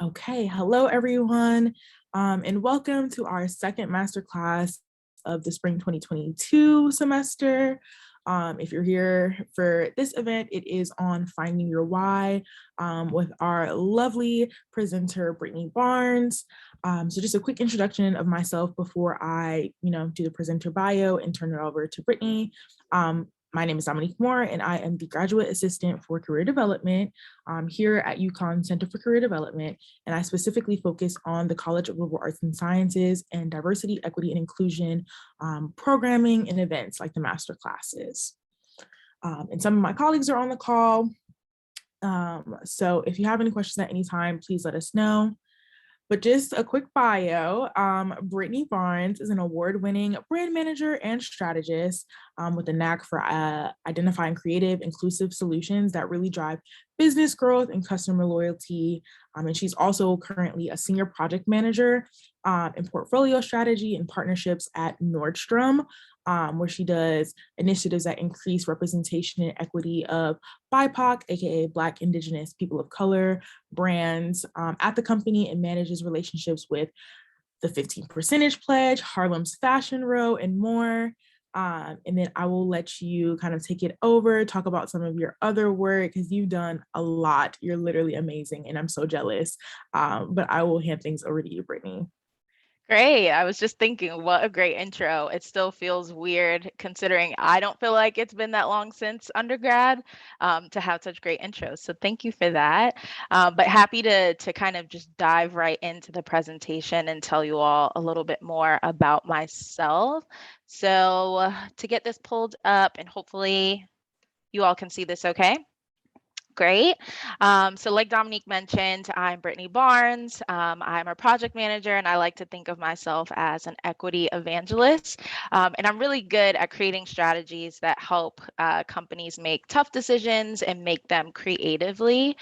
Okay, hello everyone, and welcome to our second masterclass of the spring 2022 semester. If you're here for this event, it is on finding your why with our lovely presenter, Brittany Barnes. So just a quick introduction of myself before I, do the presenter bio and turn it over to Brittany. My name is Dominique Moore, and I am the Graduate Assistant for Career Development here at UConn Center for Career Development, and I specifically focus on the College of Liberal Arts and Sciences and Diversity, Equity, and Inclusion programming and events like the master classes. And some of my colleagues are on the call. So if you have any questions at any time, please let us know. But just a quick bio, Brittany Barnes is an award-winning brand manager and strategist with a knack for identifying creative, inclusive solutions that really drive business growth and customer loyalty. And she's also currently a senior project manager in portfolio strategy and partnerships at Nordstrom, where she does initiatives that increase representation and equity of BIPOC, aka Black, Indigenous, people of color, brands at the company, and manages relationships with the 15% Pledge, Harlem's Fashion Row, and more. And then I will let you kind of take it over, talk about some of your other work, because you've done a lot. You're literally amazing, and I'm so jealous. But I will hand things over to you, Brittany. Great. I was just thinking, what a great intro. It still feels weird considering I don't feel like it's been that long since undergrad to have such great intros. So thank you for that. But happy to kind of just dive right into the presentation and tell you all a little bit more about myself. So to get this pulled up and hopefully you all can see this okay. Great. So like Dominique mentioned, I'm Brittany Barnes. I'm a project manager, and I like to think of myself as an equity evangelist. And I'm really good at creating strategies that help companies make tough decisions and make them creatively.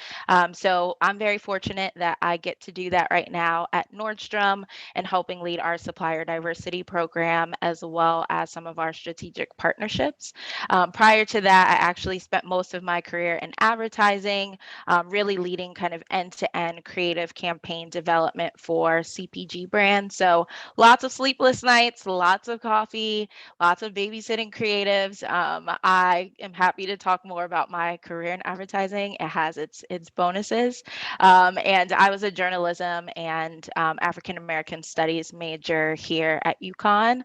So I'm very fortunate that I get to do that right now at Nordstrom and helping lead our supplier diversity program, as well as some of our strategic partnerships. Prior to that, I actually spent most of my career in advertising, really leading kind of end-to-end creative campaign development for CPG brands. So lots of sleepless nights, lots of coffee, lots of babysitting creatives. I am happy to talk more about my career in advertising. It has its bonuses. And I was a journalism and African American studies major here at UConn,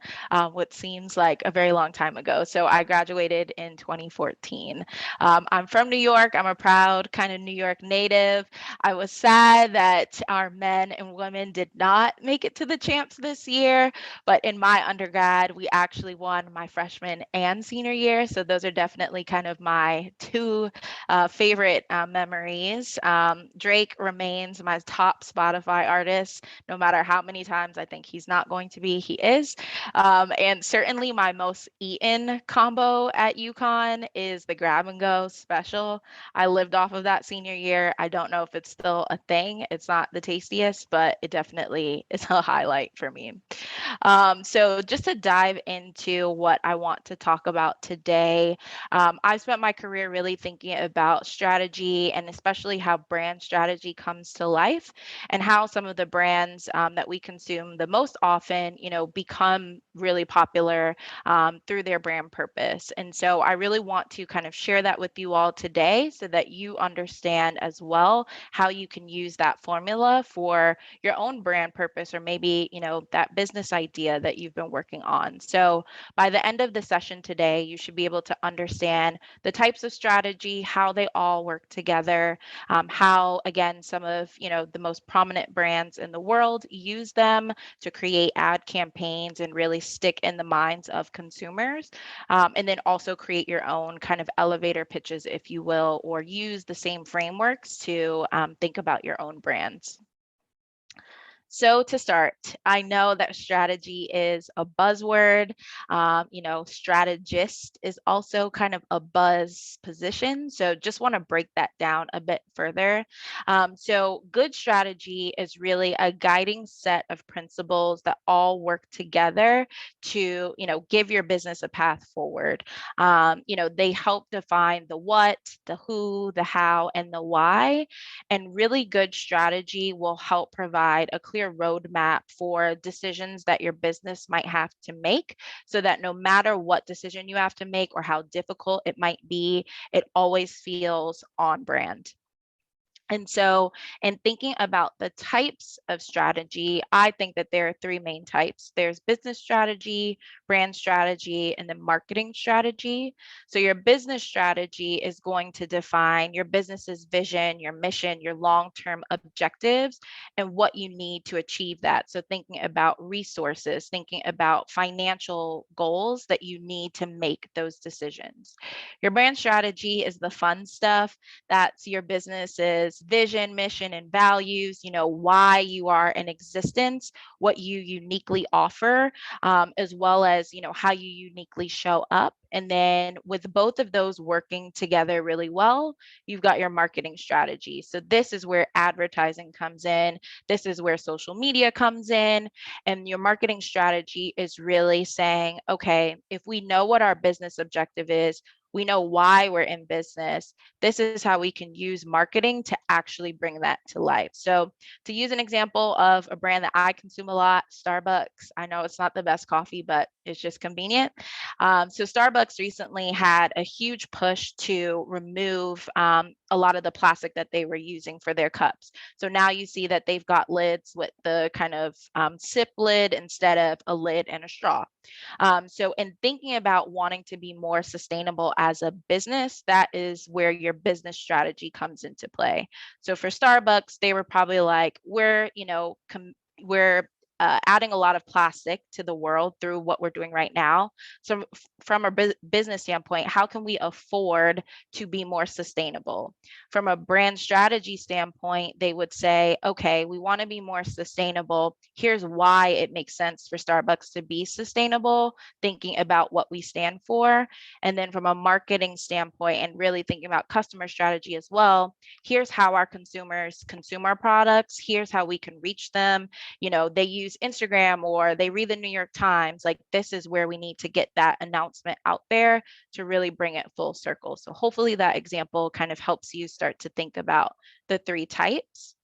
what seems like a very long time ago. So I graduated in 2014. I'm from New York. I'm a proud kind of New York native. I was sad that our men and women did not make it to the champs this year, but in my undergrad, we actually won my freshman and senior year. So those are definitely kind of my two favorite memories. Drake remains my top Spotify artist, no matter how many times I think he's not going to be, he is. And certainly my most eaten combo at UConn is the grab and go special. I lived off of that senior year. I don't know if it's still a thing. It's not the tastiest, but it definitely is a highlight for me. So just to dive into what I want to talk about today, I've spent my career really thinking about strategy and especially how brand strategy comes to life and how some of the brands that we consume the most often, become really popular through their brand purpose. And so I really want to kind of share that with you all today so that you understand as well how you can use that formula for your own brand purpose or maybe, that business idea that you've been working on. So by the end of the session today, you should be able to understand the types of strategy, how they all work together, how, again, some of, the most prominent brands in the world use them to create ad campaigns and really stick in the minds of consumers. And then also create your own kind of elevator pitches, if you will, or use the same frameworks to think about your own brands. So to start, I know that strategy is a buzzword. Strategist is also kind of a buzz position. So just want to break that down a bit further. So good strategy is really a guiding set of principles that all work together to, give your business a path forward. They help define the what, the who, the how, and the why. And really good strategy will help provide a clear roadmap for decisions that your business might have to make so that no matter what decision you have to make or how difficult it might be, it always feels on brand. And so, in thinking about the types of strategy, I think that there are three main types. There's business strategy, brand strategy, and then marketing strategy. So, your business strategy is going to define your business's vision, your mission, your long term objectives, and what you need to achieve that. So, thinking about resources, thinking about financial goals that you need to make those decisions. Your brand strategy is the fun stuff. That's your business's vision, mission, and values, why you are in existence, what you uniquely offer, as well as, how you uniquely show up. And then with both of those working together really well, you've got your marketing strategy. So this is where advertising comes in. This is where social media comes in. And your marketing strategy is really saying, okay, if we know what our business objective is, we know why we're in business. This is how we can use marketing to actually bring that to life. So, to use an example of a brand that I consume a lot, Starbucks. I know it's not the best coffee, but it's just convenient. So, Starbucks recently had a huge push to remove a lot of the plastic that they were using for their cups. So now you see that they've got lids with the kind of sip lid instead of a lid and a straw. So, in thinking about wanting to be more sustainable as a business, that is where your business strategy comes into play. So, for Starbucks, they were probably like, we're adding a lot of plastic to the world through what we're doing right now. So, from a business standpoint, how can we afford to be more sustainable? From a brand strategy standpoint, they would say, okay, we want to be more sustainable. Here's why it makes sense for Starbucks to be sustainable, thinking about what we stand for. And then from a marketing standpoint, and really thinking about customer strategy as well, here's how our consumers consume our products. Here's how we can reach them. They use Instagram or they read the New York Times. Like, this is where we need to get that announcement out there to really bring it full circle. So hopefully that example kind of helps you start to think about the three types.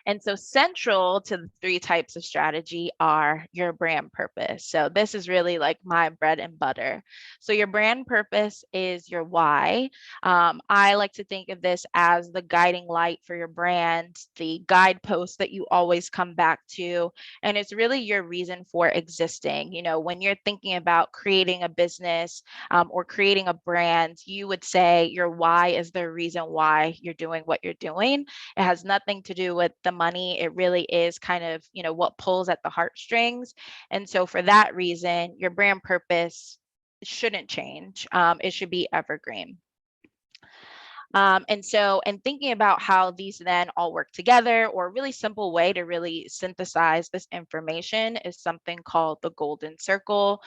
And so, central to the three types of strategy are your brand purpose. So, this is really like my bread and butter. So, your brand purpose is your why. I like to think of this as the guiding light for your brand, the guidepost that you always come back to. And it's really your reason for existing. When you're thinking about creating a business or creating a brand, you would say your why is the reason why you're doing what you're doing. It has nothing to do with the money. It really is kind of, what pulls at the heartstrings. And so for that reason, your brand purpose shouldn't change. It should be evergreen. And thinking about how these then all work together, or a really simple way to really synthesize this information is something called the Golden Circle.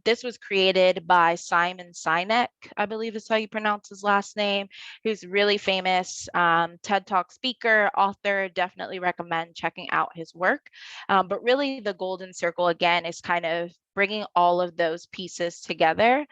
This was created by Simon Sinek, I believe is how you pronounce his last name, who's really famous TED Talk speaker, author. Definitely recommend checking out his work. But really, the Golden Circle, again, is kind of bringing all of those pieces together.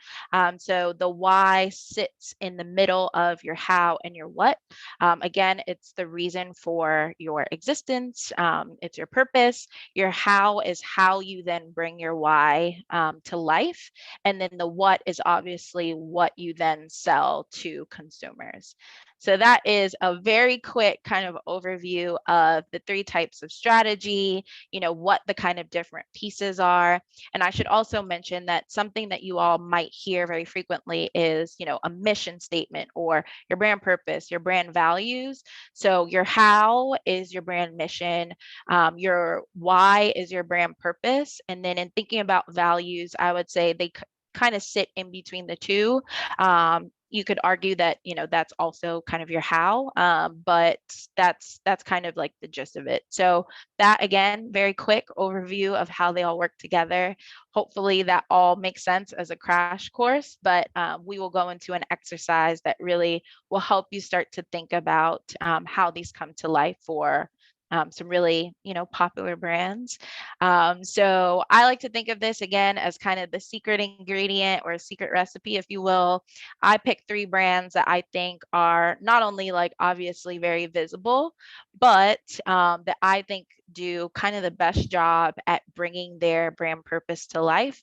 So the why sits in the middle of your how and your what. Again, it's the reason for your existence. It's your purpose. Your how is how you then bring your why to life. And then the what is obviously what you then sell to consumers. So that is a very quick kind of overview of the three types of strategy, what the kind of different pieces are. And I should also mention that something that you all might hear very frequently is, a mission statement or your brand purpose, your brand values. So your how is your brand mission, your why is your brand purpose. And then in thinking about values, I would say they kind of sit in between the two. You could argue that, that's also kind of your how, but that's kind of like the gist of it. So that, again, very quick overview of how they all work together. Hopefully that all makes sense as a crash course, but we will go into an exercise that really will help you start to think about how these come to life for some really, popular brands. So I like to think of this again as kind of the secret ingredient or a secret recipe, if you will. I picked 3 brands that I think are not only like obviously very visible, but that I think do kind of the best job at bringing their brand purpose to life.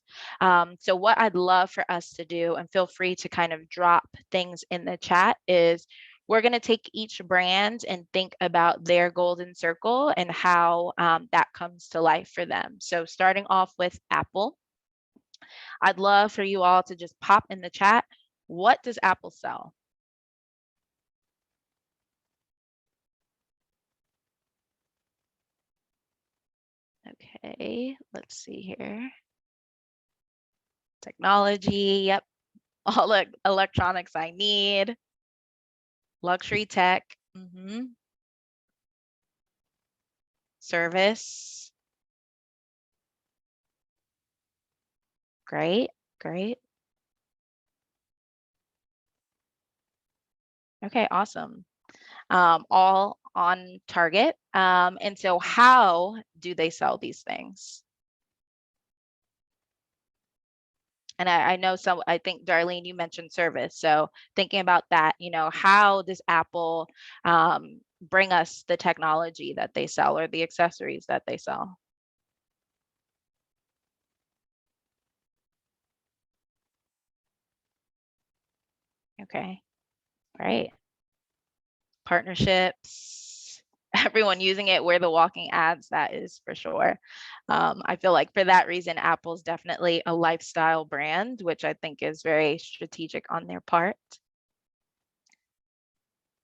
So what I'd love for us to do, and feel free to kind of drop things in the chat, is we're going to take each brand and think about their golden circle and how that comes to life for them. So starting off with Apple, I'd love for you all to just pop in the chat. What does Apple sell? Okay, let's see here. Technology, yep. All the electronics I need. Luxury tech. Service. Great, great. Okay, awesome. All on target. And so how do they sell these things? And I know some, I think Darlene, you mentioned service. So thinking about that, how does Apple bring us the technology that they sell or the accessories that they sell? Okay, great. Partnerships, everyone using it. We're the walking ads, that is for sure. I feel like for that reason, Apple's definitely a lifestyle brand, which I think is very strategic on their part.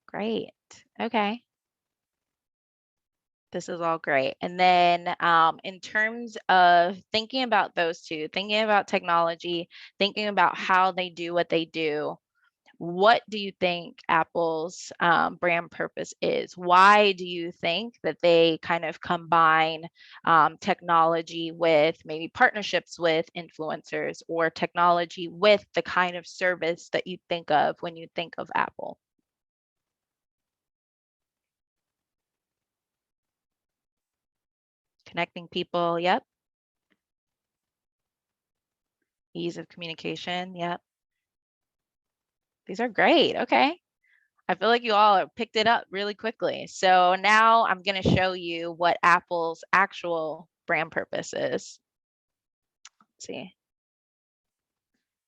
Great. Okay. This is all great. And then in terms of thinking about those two, thinking about technology, thinking about how they do what they do, what do you think Apple's brand purpose is? Why do you think that they kind of combine technology with maybe partnerships with influencers, or technology with the kind of service that you think of when you think of Apple? Connecting people, yep. Ease of communication, yep. These are great. Okay. I feel like you all have picked it up really quickly. So now I'm going to show you what Apple's actual brand purpose is. Let's see.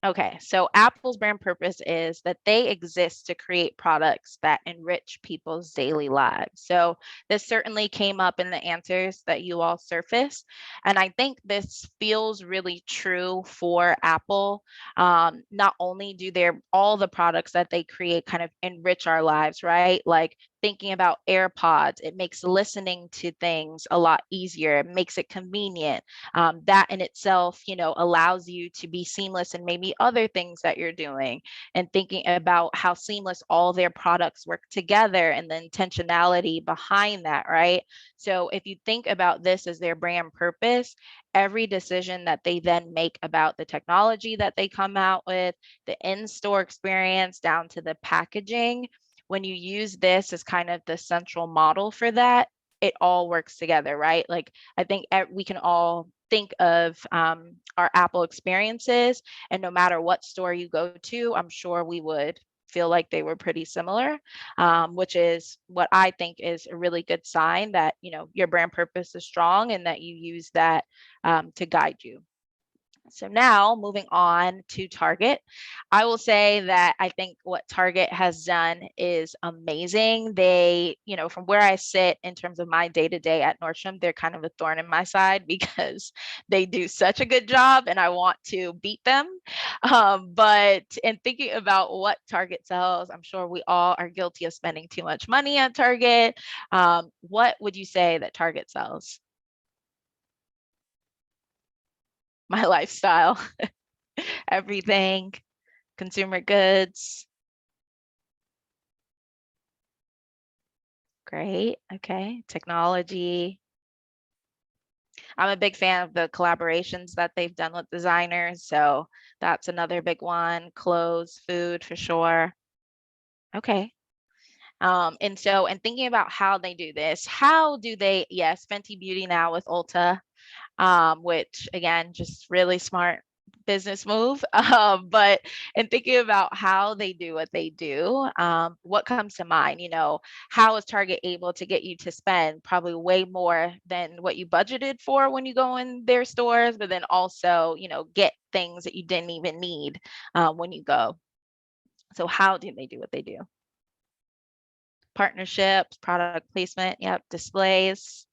Okay, so Apple's brand purpose is that they exist to create products that enrich people's daily lives. So this certainly came up in the answers that you all surfaced. And I think this feels really true for Apple. Not only do all the products that they create kind of enrich our lives, right? Like thinking about AirPods, it makes listening to things a lot easier. It makes it convenient. That in itself, allows you to be seamless in maybe other things that you're doing, and thinking about how seamless all their products work together and the intentionality behind that, right? So if you think about this as their brand purpose, every decision that they then make about the technology that they come out with, the in-store experience down to the packaging, when you use this as kind of the central model for that, it all works together, right? Like I think we can all think of our Apple experiences, and no matter what store you go to, I'm sure we would feel like they were pretty similar, which is what I think is a really good sign that your brand purpose is strong and that you use that to guide you. So now moving on to Target, I will say that I think what Target has done is amazing. They, from where I sit in terms of my day to day at Nordstrom, they're kind of a thorn in my side because they do such a good job and I want to beat them. But in thinking about what Target sells, I'm sure we all are guilty of spending too much money at Target. What would you say that Target sells? My lifestyle, everything, consumer goods. Great. Okay. Technology. I'm a big fan of the collaborations that they've done with designers. So that's another big one. Clothes, food for sure. Okay. And thinking about how they do this, how do they, yes, Fenty Beauty now with Ulta, which again, just really smart business move. But in thinking about how they do what they do, what comes to mind? How is Target able to get you to spend probably way more than what you budgeted for when you go in their stores, but then also, get things that you didn't even need when you go. So how do they do what they do? Partnerships, product placement, yep, displays.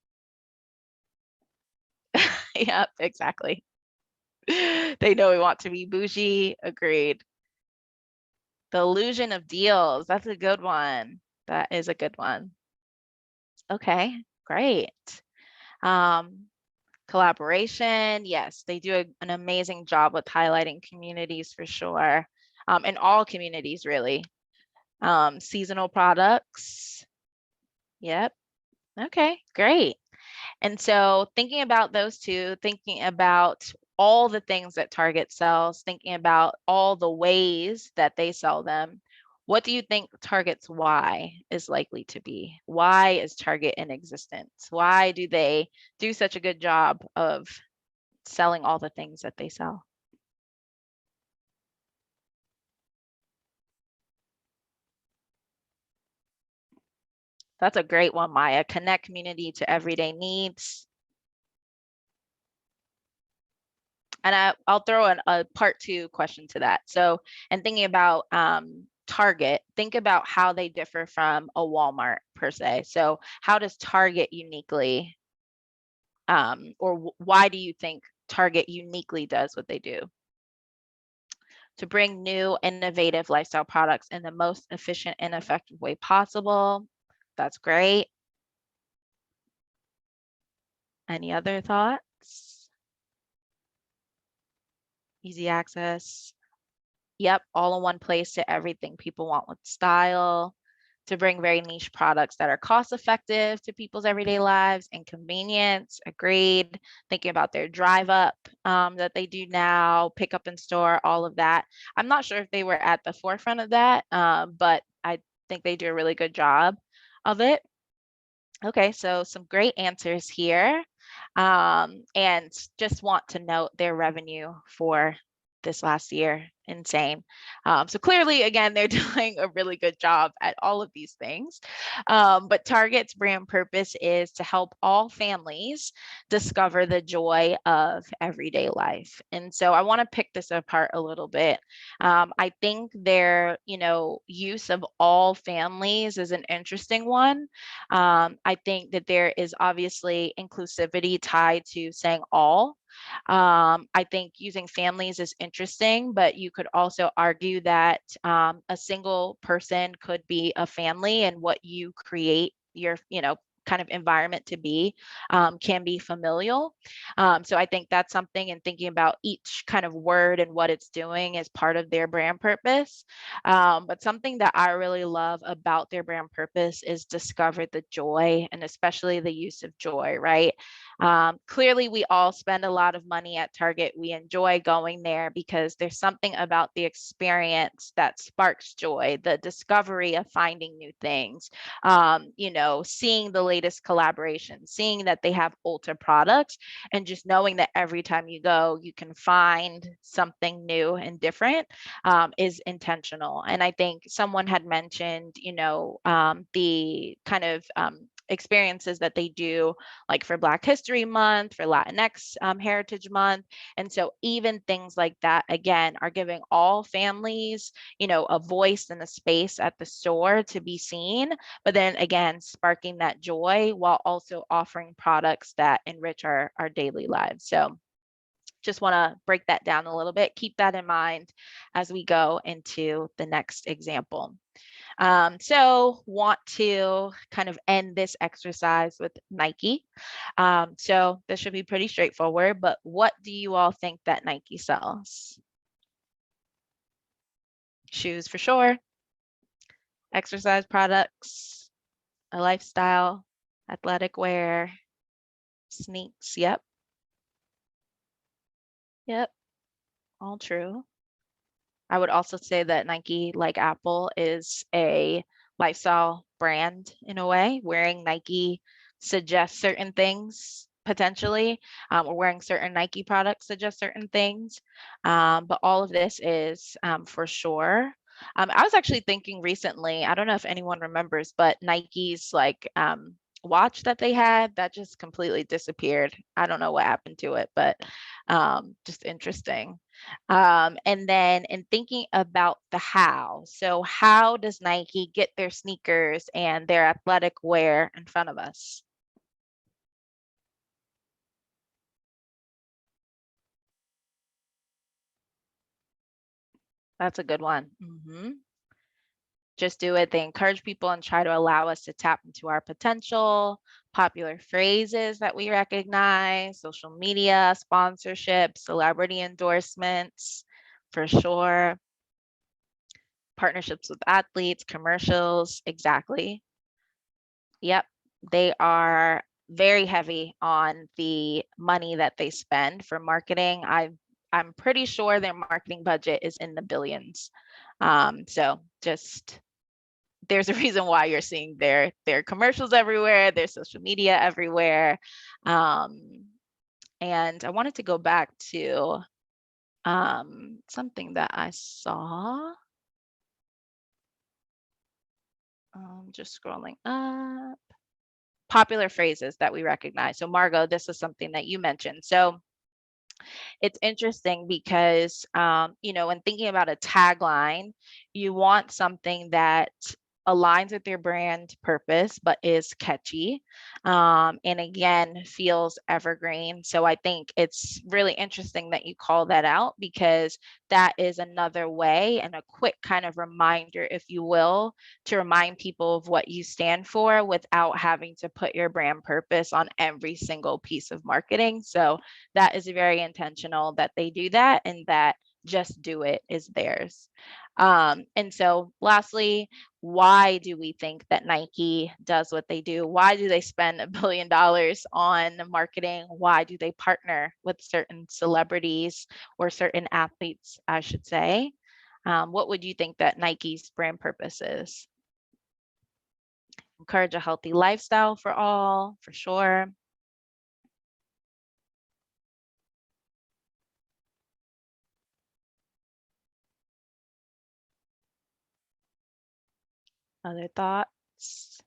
Yep, exactly. They know we want to be bougie. Agreed. The illusion of deals. That's a good one. That is a good one. Okay, great. Um, Collaboration. Yes, they do an amazing job with highlighting communities for sure. In all communities, really. Seasonal products. Yep. Okay, great. And so thinking about those two, thinking about all the things that Target sells, thinking about all the ways that they sell them, what do you think Target's why is likely to be? Why is Target in existence? Why do they do such a good job of selling all the things that they sell? That's a great one, Maya. Connect community to everyday needs. And I'll throw in a part two question to that. So, and thinking about Target, think about how they differ from a Walmart per se. So, how does Target uniquely, or why do you think Target uniquely does what they do? To bring new, innovative lifestyle products in the most efficient and effective way possible. That's great. Any other thoughts? Easy access. Yep, all in one place to everything people want with style, to bring very niche products that are cost effective to people's everyday lives and convenience. Agreed. Thinking about their drive up that they do now, pick up in store, all of that. I'm not sure if they were at the forefront of that, but I think they do a really good job of it. Okay, so some great answers here. And just want to note their revenue for this last year, insane. So clearly, again, they're doing a really good job at all of these things. But Target's brand purpose is to help all families discover the joy of everyday life. And so I want to pick this apart a little bit. I think their, use of all families is an interesting one. I think that there is obviously inclusivity tied to saying all. I think using families is interesting, but you could also argue that a single person could be a family, and what you create your, kind of environment to be can be familial. So I think that's something, in thinking about each kind of word and what it's doing as part of their brand purpose. But something that I really love about their brand purpose is discover the joy, and especially the use of joy, right? Clearly, we all spend a lot of money at Target. We enjoy going there because there's something about the experience that sparks joy, the discovery of finding new things, seeing the latest collaboration, seeing that they have Ulta products, and just knowing that every time you go, you can find something new and different is intentional. And I think someone had mentioned, the kind of experiences that they do, like for Black History Month, for Latinx Heritage Month. And so even things like that, again, are giving all families, a voice and a space at the store to be seen, but then again, sparking that joy while also offering products that enrich our daily lives. So just want to break that down a little bit. Keep that in mind as we go into the next example. So want to kind of end this exercise with Nike. So this should be pretty straightforward, but what do you all think that Nike sells? Shoes for sure. Exercise products. a lifestyle, athletic wear, sneaks. Yep. Yep. All true. I would also say that Nike, like Apple, is a lifestyle brand in a way. Wearing Nike suggests certain things potentially, or wearing certain Nike products suggest certain things. But all of this is for sure. I was actually thinking recently, I don't know if anyone remembers, but Nike's like watch that they had that just completely disappeared. I don't know what happened to it, but just interesting. And then in thinking about the how, so how does Nike get their sneakers and their athletic wear in front of us? That's a good one. Just do it. They encourage people and try to allow us to tap into our potential, popular phrases that we recognize, social media, sponsorship, celebrity endorsements, for sure, partnerships with athletes, commercials, exactly. Yep, they are very heavy on the money that they spend for marketing. I'm pretty sure their marketing budget is in the billions. So just there's a reason why you're seeing their commercials everywhere, their social media everywhere. Um, and I wanted to go back to something that I saw. Just scrolling up. Popular phrases that we recognize. So, Margot, this is something that you mentioned. So, it's interesting because, when thinking about a tagline, you want something that aligns with your brand purpose, but is catchy. And again, feels evergreen. So I think it's really interesting that you call that out because that is another way and a quick kind of reminder, if you will, to remind people of what you stand for without having to put your brand purpose on every single piece of marketing. So that is very intentional that they do that and that just do it is theirs. And so lastly, why do we think that Nike does what they do? Why do they spend $1 billion on marketing? Why do they partner with certain celebrities or certain athletes, I should say? What would you think that Nike's brand purpose is? Encourage a healthy lifestyle for all, for sure. Other thoughts?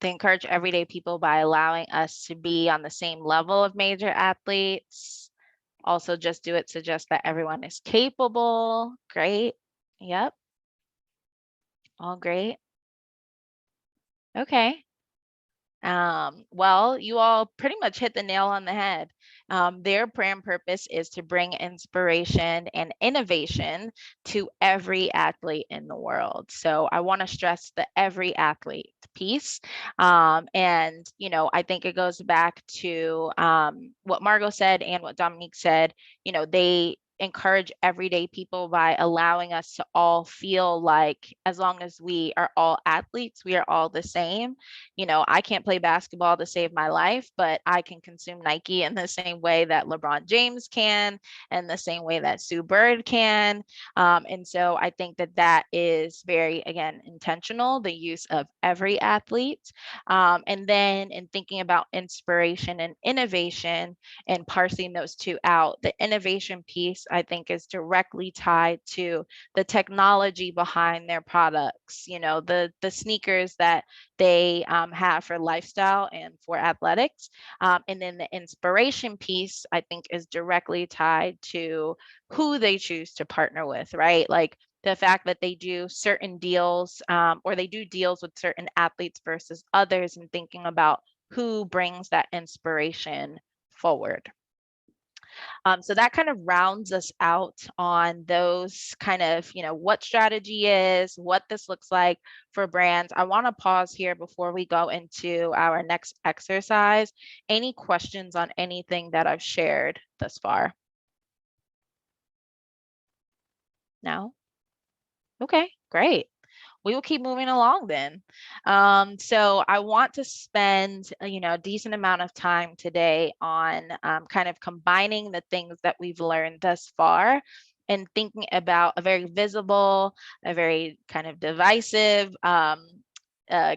They encourage everyday people by allowing us to be on the same level of major athletes. Also, just do it suggests that everyone is capable. Great. Yep. All great. Okay. Well, you all pretty much hit the nail on the head. Their brand purpose is to bring inspiration and innovation to every athlete in the world. So I want to stress the every athlete piece. And I think it goes back to what Margot said and what Dominique said. They encourage everyday people by allowing us to all feel like as long as we are all athletes, we are all the same. I can't play basketball to save my life, but I can consume Nike in the same way that LeBron James can, and the same way that Sue Bird can. And so I think that that is very, again, intentional, the use of every athlete. And then in thinking about inspiration and innovation and parsing those two out, the innovation piece, I think, is directly tied to the technology behind their products. The sneakers that they have for lifestyle and for athletics. And then the inspiration piece, I think, is directly tied to who they choose to partner with, right? Like the fact that they do certain deals or they do deals with certain athletes versus others and thinking about who brings that inspiration forward. So that kind of rounds us out on those kind of, what strategy is, what this looks like for brands. I want to pause here before we go into our next exercise. Any questions on anything that I've shared thus far? No? Okay, great. We will keep moving along then. So I want to spend, a decent amount of time today on kind of combining the things that we've learned thus far and thinking about a very visible, a very kind of divisive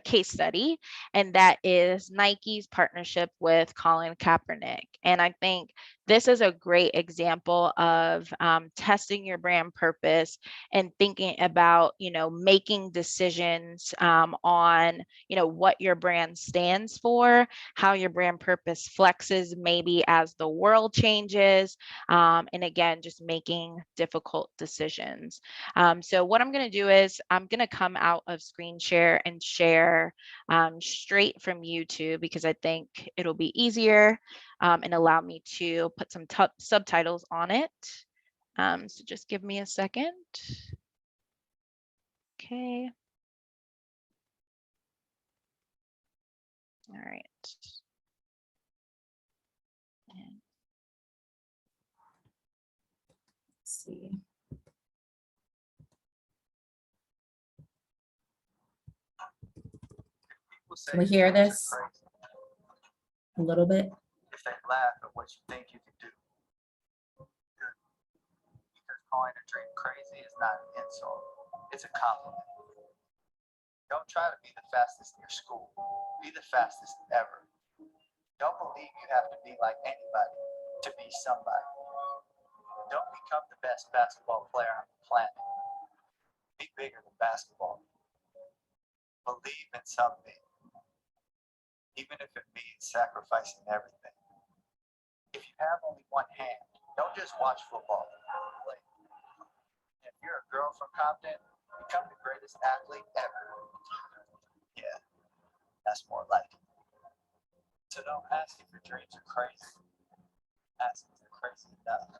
case study, and that is Nike's partnership with Colin Kaepernick. And I think this is a great example of testing your brand purpose and thinking about, making decisions on, what your brand stands for, how your brand purpose flexes maybe as the world changes, and again, just making difficult decisions. So what I'm going to do is I'm going to come out of screen share and share straight from YouTube because I think it'll be easier and allow me to put some subtitles on it. So just give me a second. Okay. All right. And Let's see. Can we hear this a little bit? If they laugh at what you think you can do. Because calling a dream crazy is not an insult, it's a compliment. Don't try to be the fastest in your school. Be the fastest ever. Don't believe you have to be like anybody to be somebody. Don't become the best basketball player on the planet. Be bigger than basketball. Believe in something, even if it means sacrificing everything. If you have only one hand, don't just watch football. Play. If you're a girl from Compton, become the greatest athlete ever. Yeah, that's more like it. So don't ask if your dreams are crazy. Ask if they're crazy enough.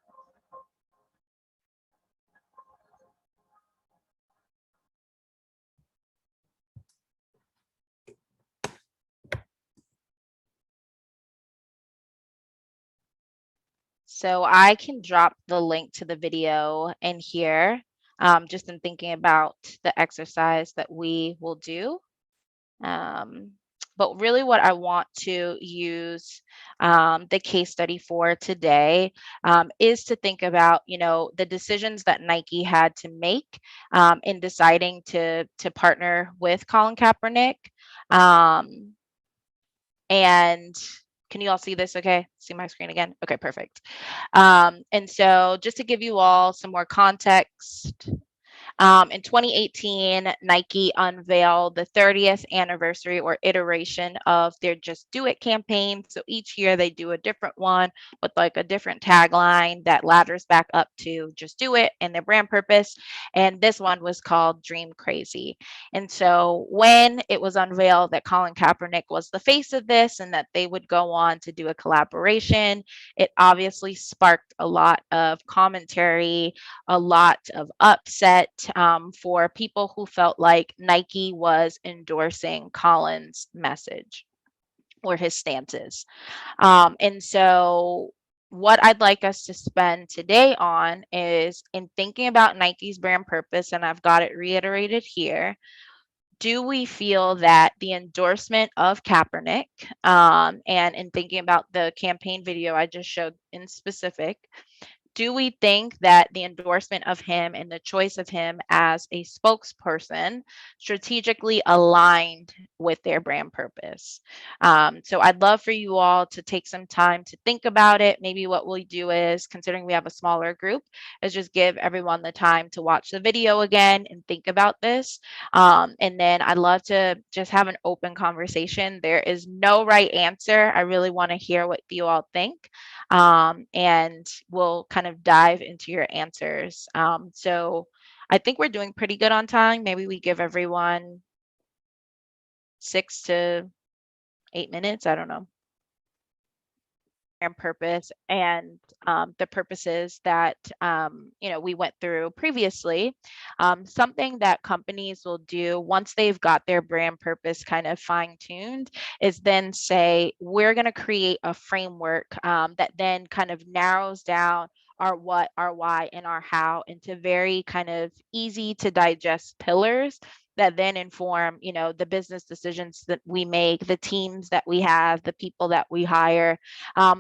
so I can drop the link to the video in here, just in thinking about the exercise that we will do. Um, but really, what I want to use the case study for today is to think about, the decisions that Nike had to make in deciding to partner with Colin Kaepernick. And can you all see this okay? See my screen again? Okay, perfect. And so just to give you all some more context, in 2018, Nike unveiled the 30th anniversary or iteration of their Just Do It campaign. So each year they do a different one with like a different tagline that ladders back up to Just Do It and their brand purpose. And this one was called Dream Crazy. And so when it was unveiled that Colin Kaepernick was the face of this and that they would go on to do a collaboration, it obviously sparked a lot of commentary, a lot of upset for people who felt like Nike was endorsing Colin's message or his stances. And so, what I'd like us to spend today on is in thinking about Nike's brand purpose, and I've got it reiterated here. Do we feel that the endorsement of Kaepernick, and in thinking about the campaign video I just showed in specific, do we think that the endorsement of him and the choice of him as a spokesperson strategically aligned with their brand purpose? So I'd love for you all to take some time to think about it. Maybe what we'll do is, considering we have a smaller group, is just give everyone the time to watch the video again and think about this. And then I'd love to just have an open conversation. There is no right answer. I really want to hear what you all think. And we'll kind of dive into your answers. So I think we're doing pretty good on time. Maybe we give everyone 6 to 8 minutes. I don't know. brand purpose and the purposes that we went through previously, something that companies will do once they've got their brand purpose kind of fine-tuned is then say, we're going to create a framework that then kind of narrows down our what, our why, and our how into very kind of easy to digest pillars that then inform, the business decisions that we make, the teams that we have, the people that we hire.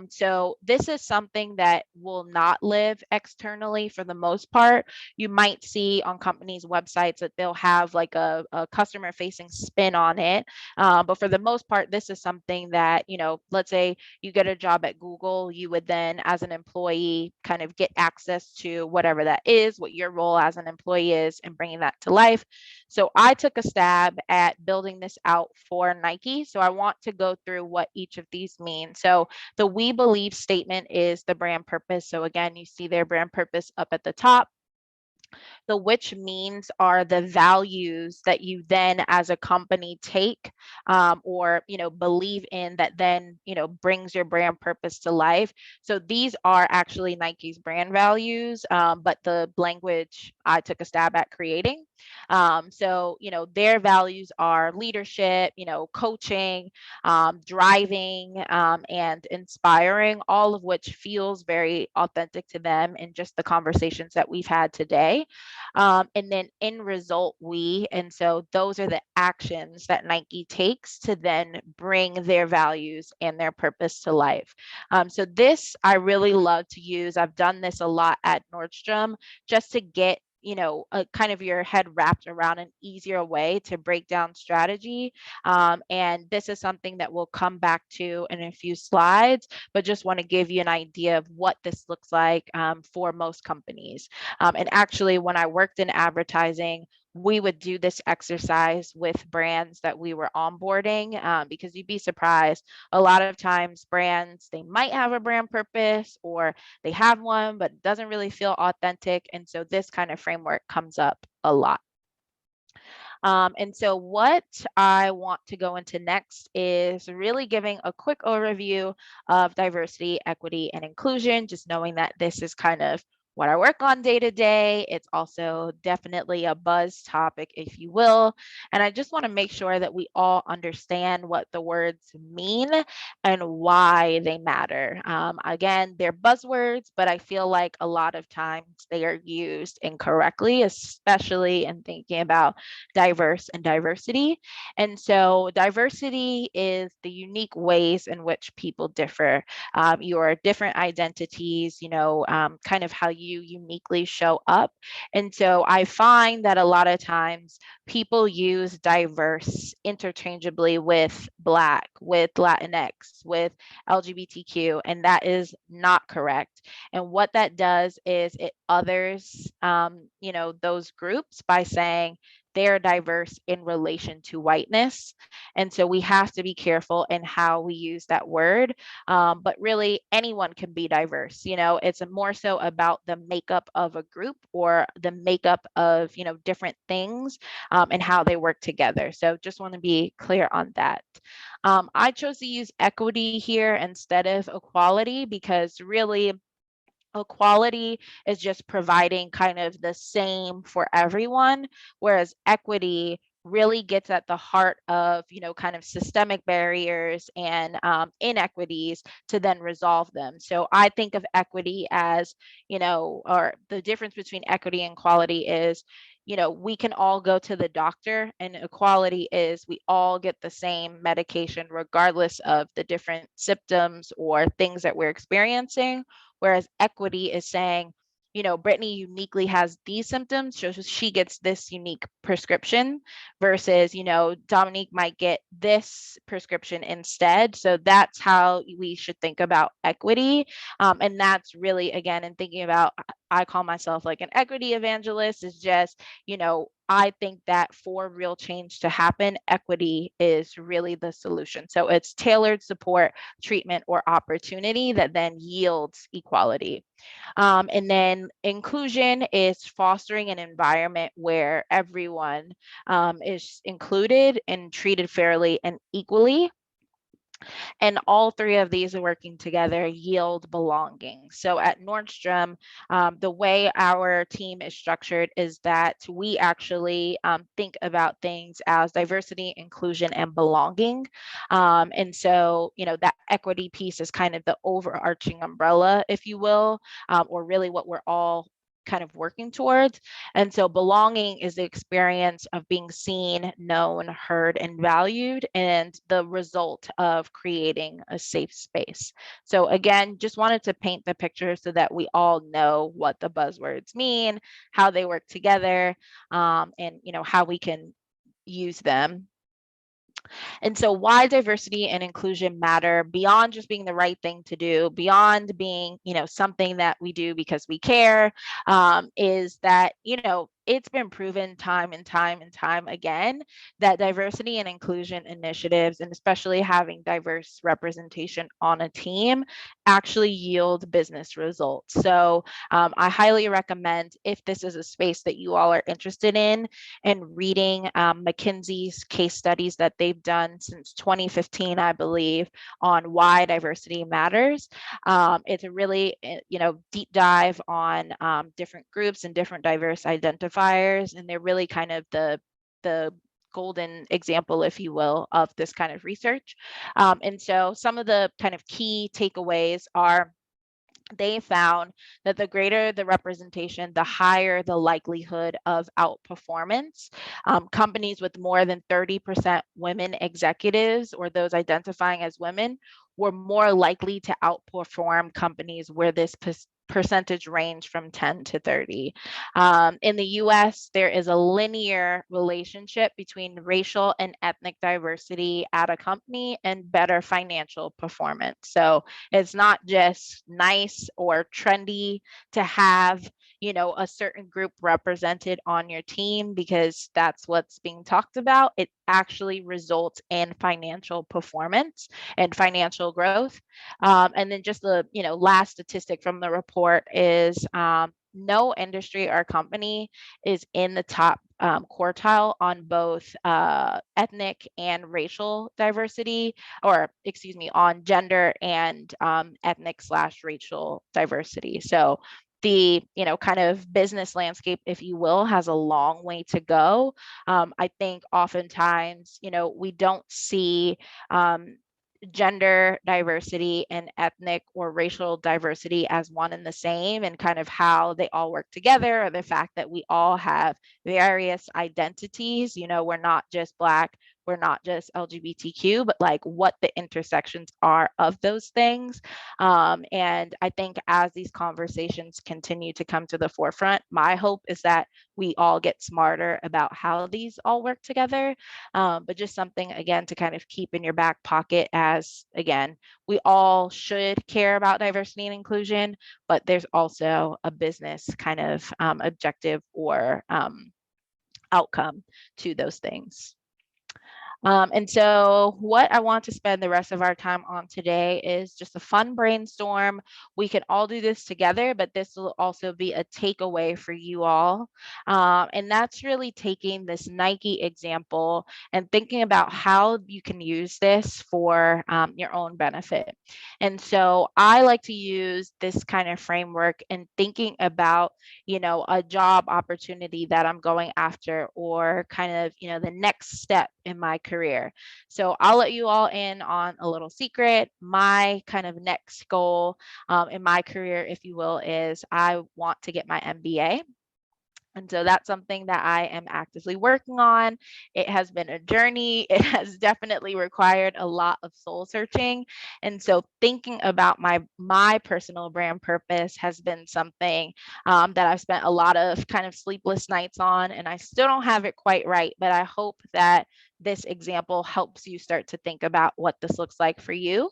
So this is something that will not live externally for the most part. You might see on companies' websites that they'll have like a customer facing spin on it. But for the most part, this is something that, let's say you get a job at Google, you would then, as an employee, kind of get access to whatever that is, what your role as an employee is, and bringing that to life. So I took a stab at building this out for Nike. So I want to go through what each of these mean. So the we believe statement is the brand purpose. So again, you see their brand purpose up at the top. The which means are the values that you then as a company take or believe in that then brings your brand purpose to life. So these are actually Nike's brand values, but the language I took a stab at creating. So their values are leadership, coaching, driving, and inspiring, all of which feels very authentic to them in just the conversations that we've had today. And then in result, and so those are the actions that Nike takes to then bring their values and their purpose to life. So this I really love to use. I've done this a lot at Nordstrom just to get kind of your head wrapped around an easier way to break down strategy. And this is something that we'll come back to in a few slides, but just want to give you an idea of what this looks like for most companies. And actually, when I worked in advertising, we would do this exercise with brands that we were onboarding because you'd be surprised. A lot of times brands, they might have a brand purpose or they have one, but it doesn't really feel authentic. And so this kind of framework comes up a lot. And so what I want to go into next is really giving a quick overview of diversity, equity, and inclusion, just knowing that this is kind of what I work on day to day. It's also definitely a buzz topic, if you will. And I just want to make sure that we all understand what the words mean and why they matter. Again, they're buzzwords, but I feel like a lot of times they are used incorrectly, especially in thinking about diverse and diversity. And so diversity is the unique ways in which people differ, your different identities, kind of how you uniquely show up. And so I find that a lot of times people use diverse interchangeably with Black, with Latinx, with LGBTQ, and that is not correct. And what that does is it others, those groups by saying they're diverse in relation to whiteness. And so we have to be careful in how we use that word. But really, anyone can be diverse. It's more so about the makeup of a group or the makeup of, different things and how they work together. So just want to be clear on that. I chose to use equity here instead of equality because really, equality is just providing kind of the same for everyone, whereas equity really gets at the heart of, kind of systemic barriers and inequities to then resolve them. So I think of equity as, or the difference between equity and equality is, we can all go to the doctor, and equality is we all get the same medication regardless of the different symptoms or things that we're experiencing. Whereas equity is saying, Brittany uniquely has these symptoms, so she gets this unique prescription versus, Dominique might get this prescription instead. So that's how we should think about equity. And that's really, again, in thinking about, I call myself like an equity evangelist, is just, I think that for real change to happen, equity is really the solution. So it's tailored support, treatment, or opportunity that then yields equality. And then inclusion is fostering an environment where everyone is included and treated fairly and equally. And all three of these are working together yield belonging. So at Nordstrom, the way our team is structured is that we actually think about things as diversity, inclusion, and belonging. And so, that equity piece is kind of the overarching umbrella, if you will, or really what we're all kind of working towards. And so belonging is the experience of being seen, known, heard, and valued, and the result of creating a safe space. So again, just wanted to paint the picture so that we all know what the buzzwords mean, how they work together, and how we can use them. And so why diversity and inclusion matter beyond just being the right thing to do, beyond being, something that we do because we care, is that, it's been proven time and time and time again that diversity and inclusion initiatives, and especially having diverse representation on a team, actually yield business results. So I highly recommend, if this is a space that you all are interested in, and reading McKinsey's case studies that they've done since 2015, I believe, on why diversity matters. It's a really, deep dive on different groups and different diverse identifiers, and they're really kind of the golden example, if you will, of this kind of research. And so some of the kind of key takeaways are, they found that the greater the representation, the higher the likelihood of outperformance. Companies with more than 30% women executives, or those identifying as women, were more likely to outperform companies where this percentage range from 10 to 30. In the US, there is a linear relationship between racial and ethnic diversity at a company and better financial performance. So it's not just nice or trendy to have, a certain group represented on your team because that's what's being talked about. It actually results in financial performance and financial growth. And then just the, last statistic from the report is no industry or company is in the top quartile on both ethnic and racial diversity, or excuse me, on gender and ethnic/racial diversity. So the, kind of business landscape, if you will, has a long way to go. I think oftentimes, we don't see gender diversity and ethnic or racial diversity as one and the same, and kind of how they all work together, or the fact that we all have various identities. We're not just Black, we're not just LGBTQ, but like what the intersections are of those things. And I think as these conversations continue to come to the forefront, my hope is that we all get smarter about how these all work together. But just something, again, to kind of keep in your back pocket as, again, we all should care about diversity and inclusion, but there's also a business kind of objective or outcome to those things. And so what I want to spend the rest of our time on today is just a fun brainstorm. We can all do this together, but this will also be a takeaway for you all. And that's really taking this Nike example and thinking about how you can use this for your own benefit. And so I like to use this kind of framework in thinking about, a job opportunity that I'm going after, or kind of, the next step in my career. So I'll let you all in on a little secret. My kind of next goal in my career, if you will, is I want to get my MBA. And so that's something that I am actively working on. It has been a journey. It has definitely required a lot of soul searching. And so thinking about my personal brand purpose has been something that I've spent a lot of kind of sleepless nights on, and I still don't have it quite right, but I hope that this example helps you start to think about what this looks like for you.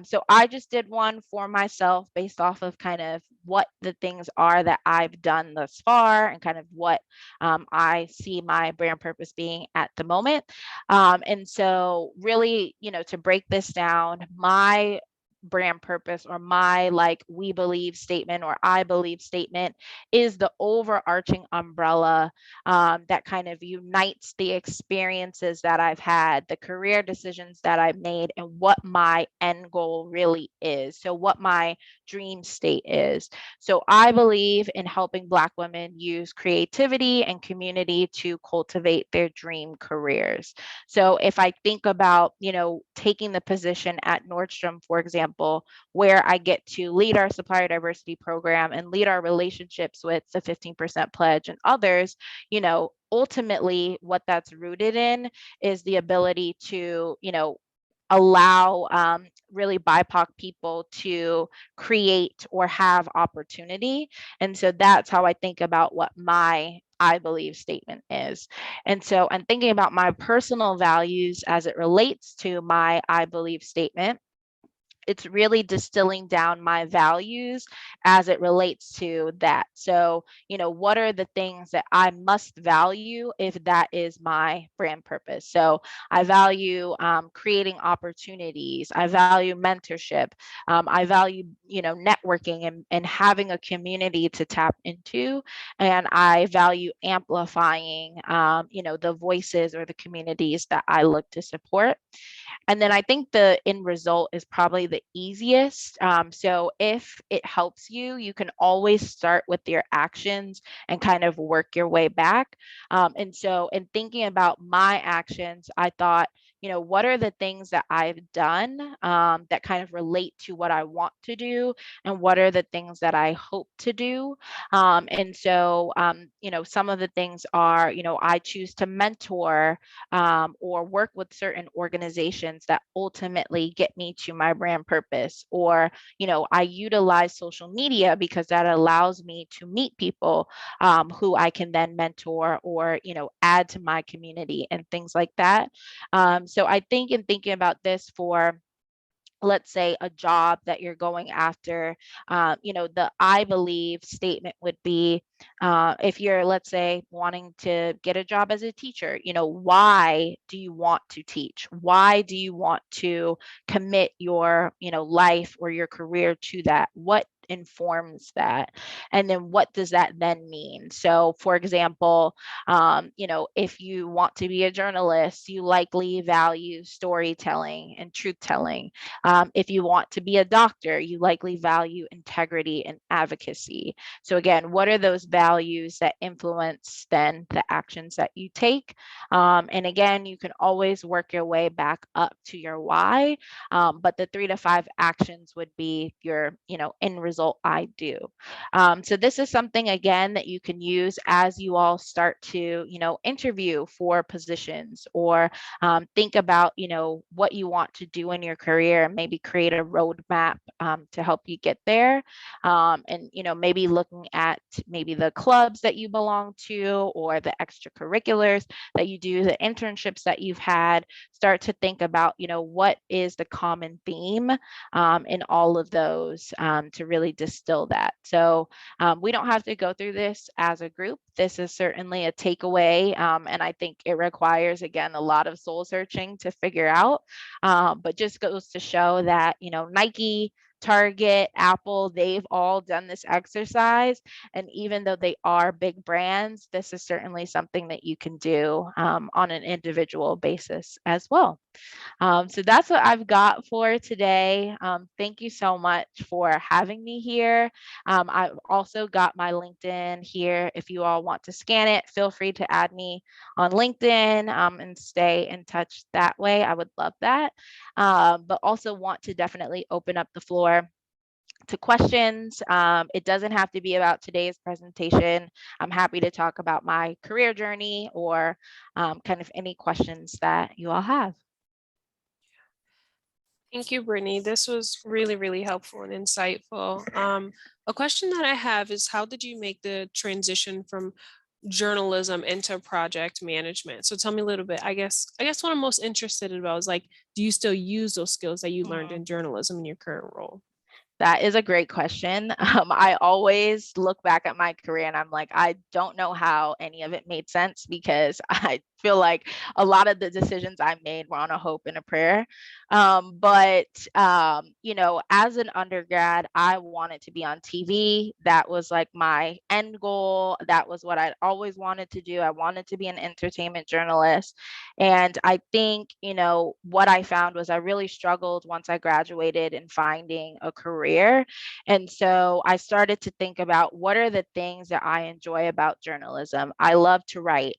So I just did one for myself based off of kind of what the things are that I've done thus far, and kind of what I see my brand purpose being at the moment. And so really, to break this down, my brand purpose or my like we believe statement or I believe statement is the overarching umbrella that kind of unites the experiences that I've had, the career decisions that I've made, and what my end goal really is. So what my dream state is. So I believe in helping Black women use creativity and community to cultivate their dream careers. So if I think about, taking the position at Nordstrom, for example, where I get to lead our supplier diversity program and lead our relationships with the 15% pledge and others, ultimately what that's rooted in is the ability to, allow really BIPOC people to create or have opportunity. And so that's how I think about what my I believe statement is. And so I'm thinking about my personal values as it relates to my I believe statement. It's really distilling down my values as it relates to that. So, what are the things that I must value if that is my brand purpose? So, I value creating opportunities. I value mentorship. I value, networking and having a community to tap into. And I value amplifying, the voices or the communities that I look to support. And then I think the end result is probably the easiest. So if it helps you, you can always start with your actions and kind of work your way back. And so in thinking about my actions, I thought, what are the things that I've done that kind of relate to what I want to do? And what are the things that I hope to do? And so, some of the things are, I choose to mentor or work with certain organizations that ultimately get me to my brand purpose. Or, I utilize social media because that allows me to meet people who I can then mentor or, add to my community and things like that. So I think in thinking about this for, let's say, a job that you're going after, the I believe statement would be, if you're, let's say, wanting to get a job as a teacher, why do you want to teach? Why do you want to commit your, life or your career to that? What informs that? And then what does that then mean? So for example, if you want to be a journalist, you likely value storytelling and truth telling. If you want to be a doctor, you likely value integrity and advocacy. So again, what are those values that influence then the actions that you take? And again, you can always work your way back up to your why, but the 3 to 5 actions would be your, end result I do. So this is something, again, that you can use as you all start to, interview for positions or think about, what you want to do in your career and maybe create a roadmap to help you get there. And, maybe looking at maybe the clubs that you belong to or the extracurriculars that you do, the internships that you've had, start to think about, what is the common theme in all of those to really distill that. So we don't have to go through this as a group. This is certainly a takeaway. And I think it requires, again, a lot of soul searching to figure out, but just goes to show that, Nike, Target, Apple, they've all done this exercise. And even though they are big brands, this is certainly something that you can do on an individual basis as well. So that's what I've got for today. Thank you so much for having me here. I've also got my LinkedIn here. If you all want to scan it, feel free to add me on LinkedIn and stay in touch that way. I would love that. But also want to definitely open up the floor to questions. It doesn't have to be about today's presentation. I'm happy to talk about my career journey or kind of any questions that you all have. Thank you, Brittany. This was really, really helpful and insightful. A question that I have is, how did you make the transition from journalism into project management? So tell me a little bit. I guess what I'm most interested about is, like, do you still use those skills that you learned in journalism in your current role? That is a great question. I always look back at my career and I'm like, I don't know how any of it made sense because I feel like a lot of the decisions I made were on a hope and a prayer. But you know, as an undergrad, I wanted to be on TV. That was like my end goal. That was what I'd always wanted to do. I wanted to be an entertainment journalist. And I think, you know, what I found was I really struggled once I graduated in finding a career. And so I started to think about what are the things that I enjoy about journalism. I love to write.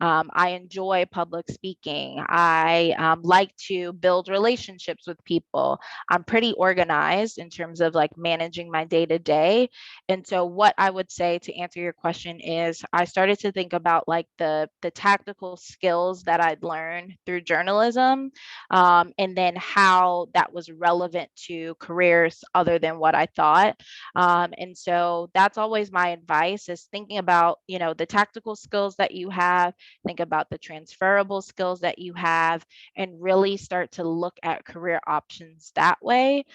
I enjoy public speaking. I like to build relationships with people. I'm pretty organized in terms of like managing my day to day. And so what I would say to answer your question is I started to think about like the tactical skills that I'd learned through journalism, and then how that was relevant to careers other than what I thought. And so that's always my advice is thinking about, you know, the tactical skills that you have, think about the transferable skills that you have, and really start to look at career options that way.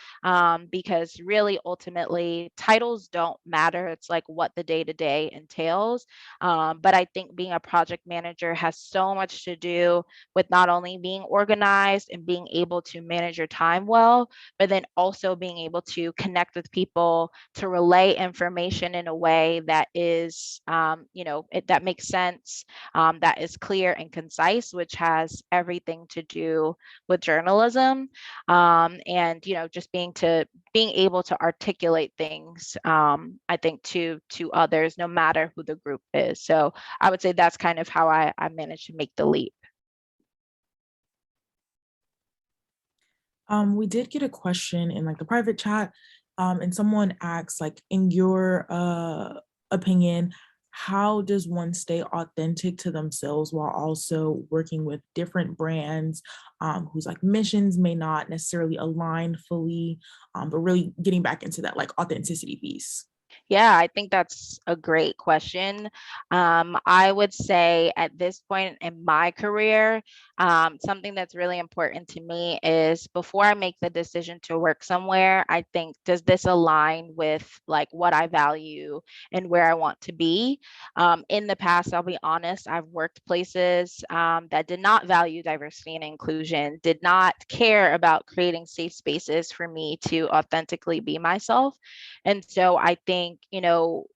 Because really, ultimately, titles don't matter. It's like what the day to day entails. But I think being a project manager has so much to do with not only being organized and being able to manage your time well, but then also being able to connect with people, to relay information in a way that is, you know, that makes sense, that is clear and concise, which has everything to do with journalism. And you know, just being able to articulate things, I think to others, no matter who the group is. So I would say that's kind of how I managed to make the leap. We did get a question in like the private chat, and someone asked, like, in your opinion, how does one stay authentic to themselves while also working with different brands, whose like missions may not necessarily align fully, but really getting back into that like authenticity piece? Yeah, I think that's a great question. I would say at this point in my career, something that's really important to me is before I make the decision to work somewhere, I think, does this align with like what I value and where I want to be? In the past, I'll be honest, I've worked places that did not value diversity and inclusion, did not care about creating safe spaces for me to authentically be myself. And so I think, you know,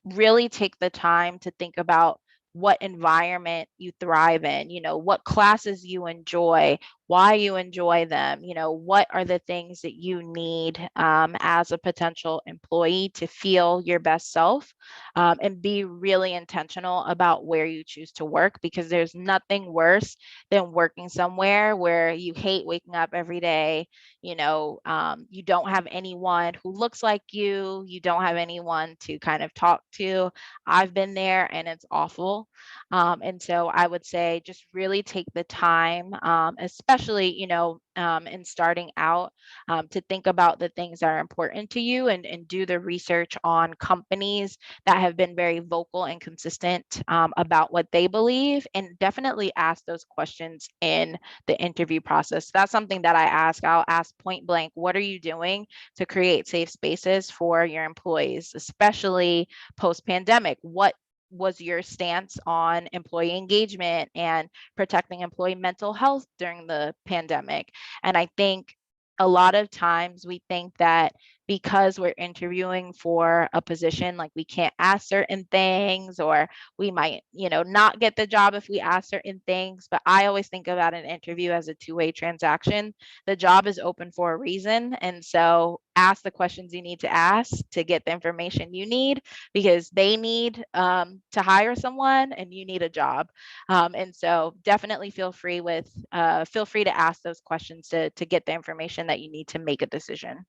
really take the time to think about what environment you thrive in, you know, what classes you enjoy, why you enjoy them, you know, what are the things that you need, as a potential employee to feel your best self, and be really intentional about where you choose to work, because there's nothing worse than working somewhere where you hate waking up every day. You know, you don't have anyone who looks like you don't have anyone to kind of talk to. I've been there and it's awful. And so I would say just really take the time, especially, you know, in starting out, to think about the things that are important to you, and do the research on companies that have been very vocal and consistent, about what they believe, and definitely ask those questions in the interview process. That's something that I ask. I'll ask point blank, what are you doing to create safe spaces for your employees, especially post pandemic? What was your stance on employee engagement and protecting employee mental health during the pandemic? And I think a lot of times we think that because we're interviewing for a position, like we can't ask certain things, or we might, you know, not get the job if we ask certain things. But I always think about an interview as a two-way transaction. The job is open for a reason. And so ask the questions you need to ask to get the information you need, because they need, to hire someone and you need a job. And so definitely feel free to ask those questions to get the information that you need to make a decision.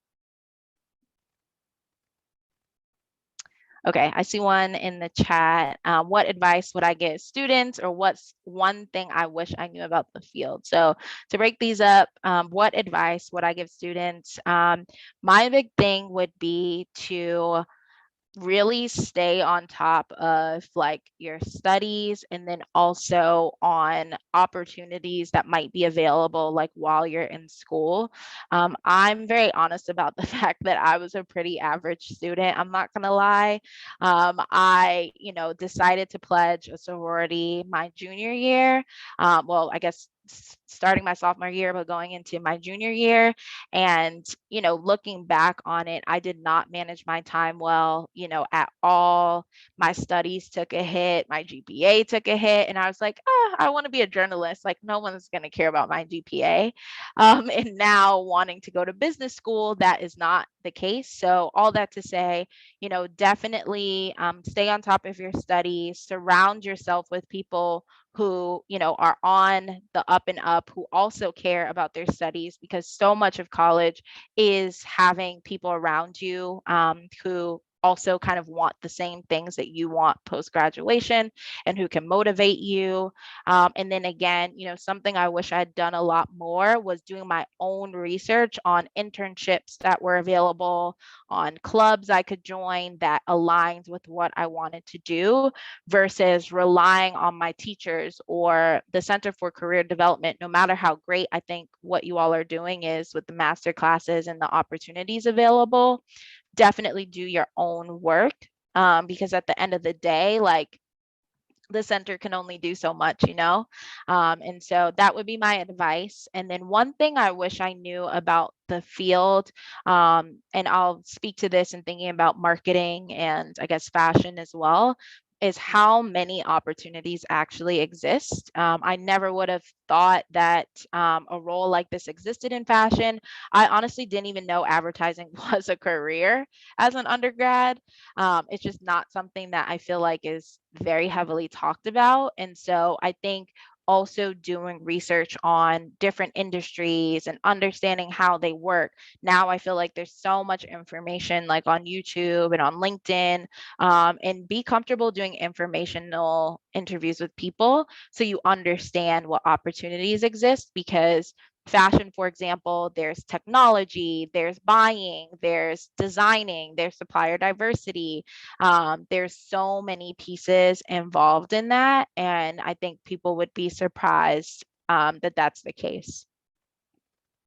Okay, I see one in the chat. What advice would I give students, or what's one thing I wish I knew about the field? So to break these up, what advice would I give students? My big thing would be to really stay on top of like your studies, and then also on opportunities that might be available like while you're in school. I'm very honest about the fact that I was a pretty average student. I'm not gonna lie. I, decided to pledge a sorority my junior year. Well, I guess starting my sophomore year, but going into my junior year. And, looking back on it, I did not manage my time well, at all. My studies took a hit, my GPA took a hit, and I was like, I want to be a journalist. Like, no one's going to care about my GPA. And now wanting to go to business school, that is not the case. So, all that to say, definitely stay on top of your studies, surround yourself with people who, are on the up and up, who also care about their studies, because so much of college is having people around you who also kind of want the same things that you want post graduation, and who can motivate you. And then again, something I wish I had done a lot more was doing my own research on internships that were available, on clubs I could join that aligns with what I wanted to do, versus relying on my teachers or the Center for Career Development. No matter how great I think what you all are doing is with the master classes and the opportunities available, definitely do your own work, because at the end of the day, like, the center can only do so much, and so that would be my advice. And then one thing I wish I knew about the field, and I'll speak to this in thinking about marketing and I guess fashion as well, is how many opportunities actually exist. I never would have thought that a role like this existed in fashion. I honestly didn't even know advertising was a career as an undergrad. It's just not something that I feel like is very heavily talked about. And so I think also doing research on different industries and understanding how they work. Now I feel like there's so much information like on YouTube and on LinkedIn, and be comfortable doing informational interviews with people so you understand what opportunities exist. Because fashion, for example, there's technology, there's buying, there's designing, there's supplier diversity. There's so many pieces involved in that. And I think people would be surprised that that's the case.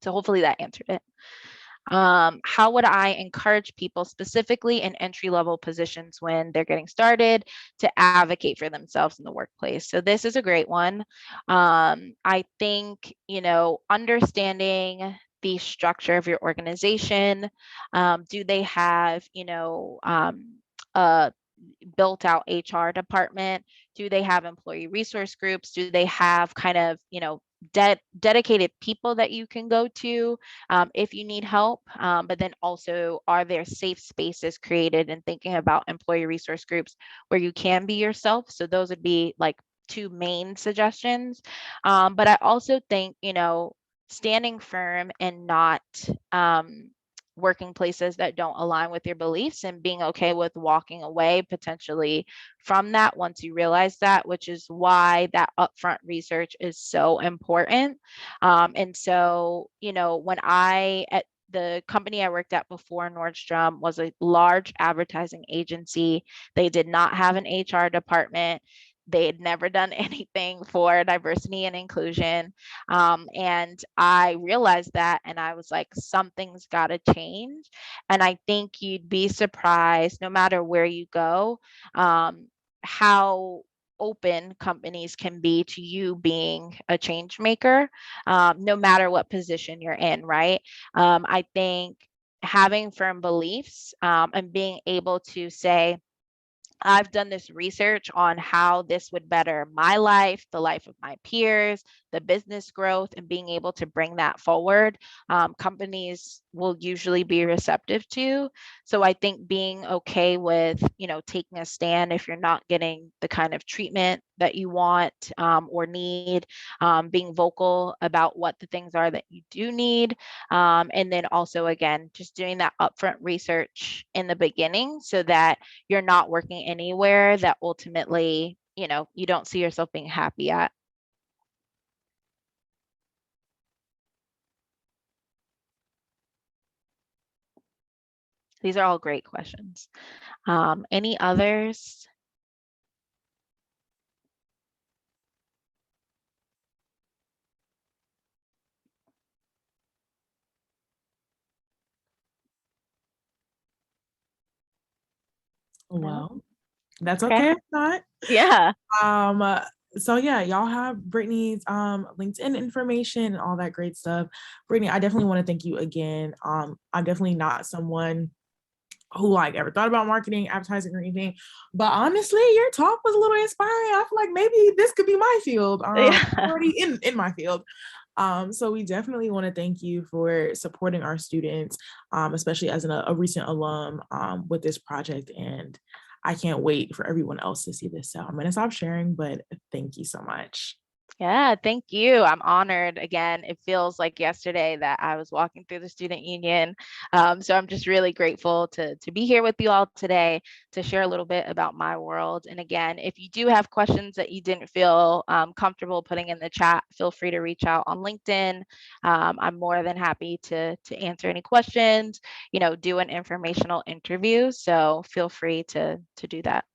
So hopefully that answered it. How would I encourage people specifically in entry level positions when they're getting started to advocate for themselves in the workplace? So this is a great one. I think, understanding the structure of your organization. Do they have, a built out HR department? Do they have employee resource groups? Do they have kind of, dedicated people that you can go to if you need help? But then also, are there safe spaces created, and thinking about employee resource groups where you can be yourself? So those would be like two main suggestions. But I also think, standing firm and not working places that don't align with your beliefs, and being okay with walking away potentially from that once you realize that, which is why that upfront research is so important. And so, when at the company I worked at before Nordstrom was a large advertising agency, they did not have an HR department. They had never done anything for diversity and inclusion. And I realized that, and I was like, something's got to change. And I think you'd be surprised, no matter where you go, how open companies can be to you being a change maker, no matter what position you're in, right? I think having firm beliefs, and being able to say, I've done this research on how this would better my life, the life of my peers, the business growth, and being able to bring that forward, companies will usually be receptive to. So I think being okay with, taking a stand if you're not getting the kind of treatment that you want or need, being vocal about what the things are that you do need. And then also, again, just doing that upfront research in the beginning so that you're not working anywhere that ultimately, you don't see yourself being happy at. These are all great questions. Any others? Well, that's Okay. okay if not. Yeah. So yeah, y'all have Brittany's LinkedIn information and all that great stuff. Brittany, I definitely want to thank you again. I'm definitely not someone who like ever thought about marketing, advertising, or anything. But honestly, your talk was a little inspiring. I feel like maybe this could be my field. Yeah. Already in my field. So we definitely want to thank you for supporting our students, especially as a recent alum with this project. And I can't wait for everyone else to see this. So I'm gonna stop sharing, but thank you so much. Yeah, thank you. I'm honored. Again, it feels like yesterday that I was walking through the student union. So I'm just really grateful to be here with you all today to share a little bit about my world. And again, if you do have questions that you didn't feel comfortable putting in the chat, feel free to reach out on LinkedIn. I'm more than happy to answer any questions, do an informational interview. So feel free to do that.